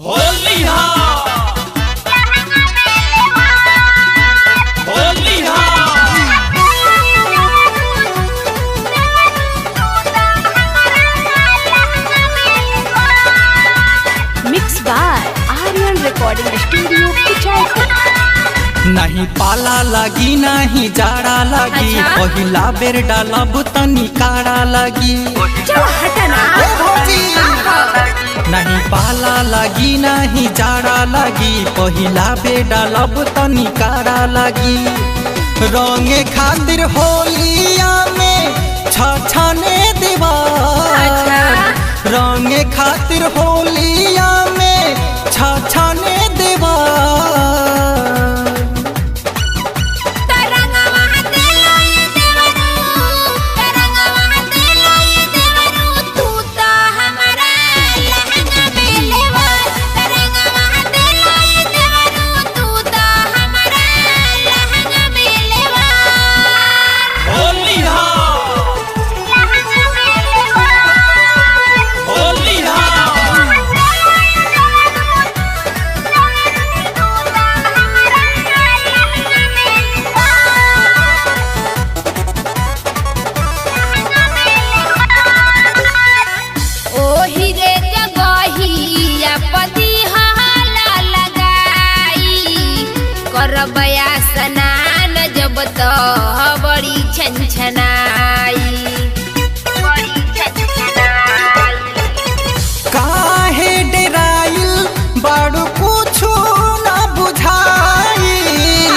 होलिया होलिया mix by Aryan recording studio Kuchaikot. नहीं पाला लगी नहीं जाड़ा लगी। अच्छा? पहिला बेर डालब तनी काड़ा लगी। चलो हटना। ए भौजी! नहीं पाला लगी नहीं जाड़ा लगी। पहिला बेर डालब तनी काड़ा लगी। रंगे खातिर होलिया में छछने दीवार। अच्छा? रंगे खातिर होलिया में छछने दीवार। होलिया होलिया ओही रे जगहिया पति हाला लगाई करबया स्नान जब तो बड़ी छनछनाई काहे डेराइल बड़ू कुछो ना बुझाई।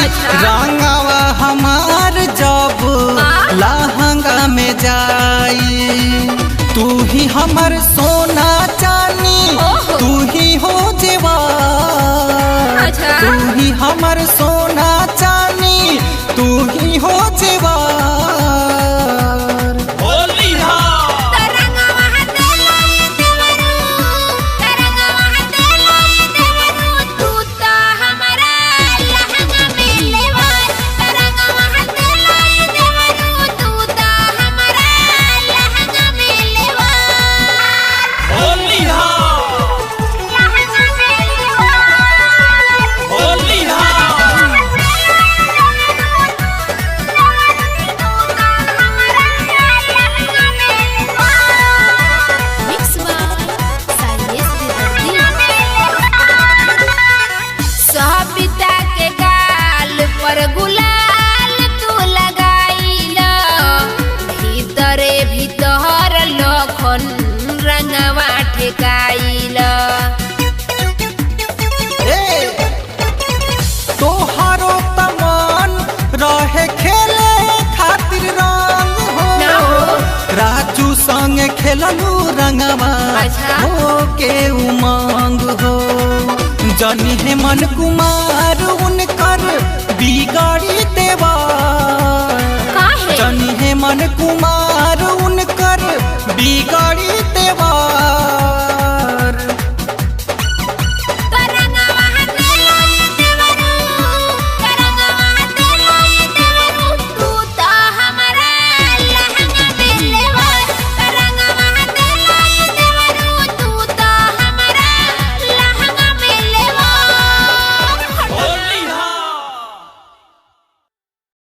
अच्छा? रंगवा हमार जब लहंगा में जाई। तू ही हमर सोना चानी। ओहो। तू ही हो जेवार। अच्छा? तू ही हमर सोना चानी। तू ही हो जेवार। होलिया होलिया होलिया मिक्स बाय साइलेंस सबिता के गाल पर गुलाल तू लगाइला भीतरे भीतर लखन रंगवा ठेकाइला तोहारो तमन रहे खेले खातिर रंग ना हो। हो। राजू संग खेललू रंगवा अच्छा? हो के उमंग हो। जनी है मन कुमार उनकर बिगाड़ी देवा। काहे? जनी है मन कुमार उन